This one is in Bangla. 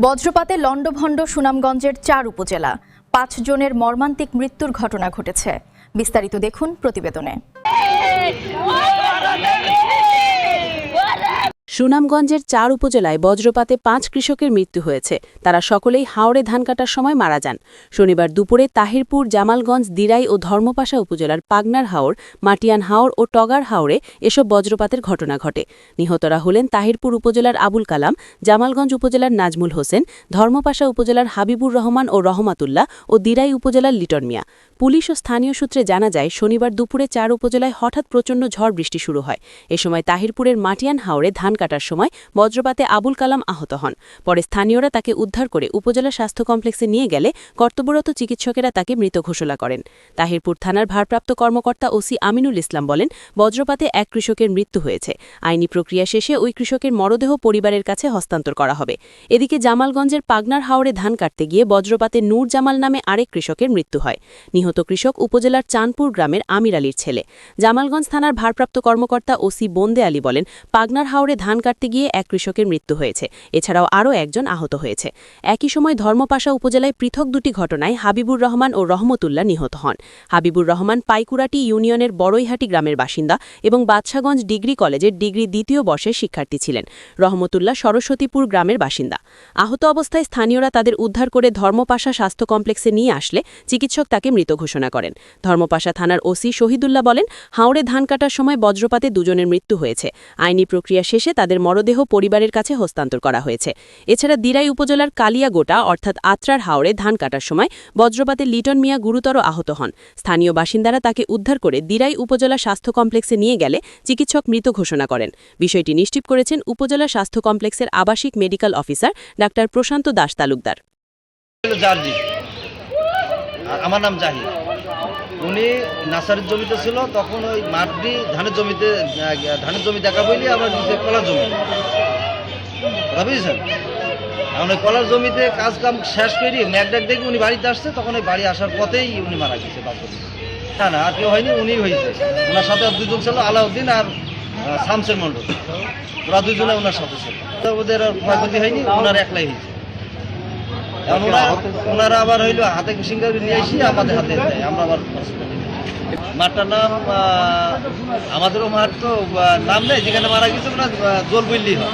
বজ্রপাতে লন্ডভন্ড সুনামগঞ্জের ৪ উপজেলা, ৫ জনের মর্মান্তিক মৃত্যুর ঘটনা ঘটেছে। বিস্তারিত দেখুন প্রতিবেদনে। সুনামগঞ্জের ৪ উপজেলায় বজ্রপাতে ৫ কৃষকের মৃত্যু হয়েছে। তারা সকলেই হাওরে ধান কাটার সময় মারা যান। শনিবার দুপুরে তাহিরপুর, জামালগঞ্জ, দিরাই ও ধর্মপাশা উপজেলার পাগনার হাওর, মাটিয়ান হাওর ও টগার হাওরে এসব বজ্রপাতের ঘটনা ঘটে। নিহতরা হলেন তাহিরপুর উপজেলার আবুল কালাম, জামালগঞ্জ উপজেলার নাজমুল হোসেন, ধর্মপাশা উপজেলার হাবিবুর রহমান ও রহমাতুল্লাহ ও দিরাই উপজেলার লিটন মিয়া। পুলিশ ও স্থানীয় সূত্রে জানা যায়, শনিবার দুপুরে ৪ উপজেলায় হঠাৎ প্রচণ্ড ঝড় বৃষ্টি শুরু হয়। এ সময় তাহিরপুরের মাটিয়ান হাওরে ধান কাটার সময় বজ্রপাতে আবুল কালাম আহত হন। পরে স্থানীয়রা তাকে উদ্ধার করে উপজেলা স্বাস্থ্য কমপ্লেক্সে নিয়ে গেলে কর্তব্যরত চিকিৎসকেরা তাকে মৃত ঘোষণা করেন। তাহিরপুর থানার ভারপ্রাপ্ত কর্মকর্তা ওসি আমিনুল ইসলাম বলেন, বজ্রপাতে এক কৃষকের মৃত্যু হয়েছে। আইনি প্রক্রিয়া শেষে ওই কৃষকের মরদেহ পরিবারের কাছে হস্তান্তর করা হবে। এদিকে জামালগঞ্জের পাগনার হাওরে ধান কাটতে গিয়ে বজ্রপাতে নূর জামাল নামে আরেক কৃষকের মৃত্যু হয়। নিহত কৃষক উপজেলার চাঁদপুর গ্রামের আমির আলীর ছেলে। জামালগঞ্জ থানার ভারপ্রাপ্ত কর্মকর্তা ওসি বন্দে আলী বলেন, পাগনার হাওরে ধান কাটতে গিয়ে এক কৃষকের মৃত্যু হয়েছে। এছাড়াও আরও একজন আহত হয়েছে। একই সময় ধর্মপাশা উপজেলায় পৃথক দুটি ঘটনায় হাবিবুর রহমান ও রহমতুল্লাহ নিহত হন। হাবিবুর রহমান পাইকুরাটি ইউনিয়নের বড়ইহাটি গ্রামের বাসিন্দা এবং বাদশাগঞ্জ ডিগ্রি কলেজের ডিগ্রি ২য় বর্ষের শিক্ষার্থী ছিলেন। রহমতুল্লাহ সরস্বতীপুর গ্রামের বাসিন্দা। আহত অবস্থায় স্থানীয়রা তাদের উদ্ধার করে ধর্মপাশা স্বাস্থ্য কমপ্লেক্সে নিয়ে আসলে চিকিৎসক তাকে মৃত ঘোষণা করেন। ধর্মপাশা থানার ওসি শহীদুল্লাহ বলেন, হাওরে ধান কাটার সময় বজ্রপাতে দুজনের মৃত্যু হয়েছে। আইনি প্রক্রিয়া শেষে তাদের মরদেহ পরিবারের কাছে হস্তান্তর করা হয়েছে। এছাড়া দিরাই উপজেলার কালিয়াগোটা অর্থাৎ আত্রার হাওরে ধান কাটার সময় বজ্রপাতে লিটন মিয়া গুরুতর আহত হন। স্থানীয় বাসিন্দারা তাকে উদ্ধার করে দিরাই উপজেলা স্বাস্থ্য কমপ্লেক্সে নিয়ে গেলে চিকিৎসক মৃত ঘোষণা করেন। বিষয়টি নিশ্চিত করেছেন উপজেলা স্বাস্থ্য কমপ্লেক্সের আবাসিক মেডিকেল অফিসার ডাক্তার প্রশান্ত দাস তালুকদার। আমার নাম জাহিদ। উনি নার্সারির জমিতে ছিল, তখন ওই মাটি ধানের জমি দেখা বলি আবার নিচে কলার জমি কথা বুঝেছেন। এখন ওই কলার জমিতে কাজ কাম শেষ করি ম্যাকডাক দেখে উনি বাড়িতে আসছে, তখন ওই বাড়ি আসার পথেই উনি মারা গেছে। না না আর কেউ হয়নি, উনি হয়েছে। ওনার সাথে আর দুজন ছিল, আলাউদ্দিন আর শামসের মন্ডল। ওরা দুজনে ওনার সাথে ছিল। ওদের ক্ষয়ক্ষতি হয়নি, ওনার একলাই হয়েছে। ওনারা আবার হইলো হাতে সিঙ্গারি নিয়ে এসে আমাদের হাতে দেয়, আমরা আবার মাঠটার নাম আমাদেরও মাঠ তো নাম নেই, যেখানে মারা গেছে ওনার জল বললেই হয়।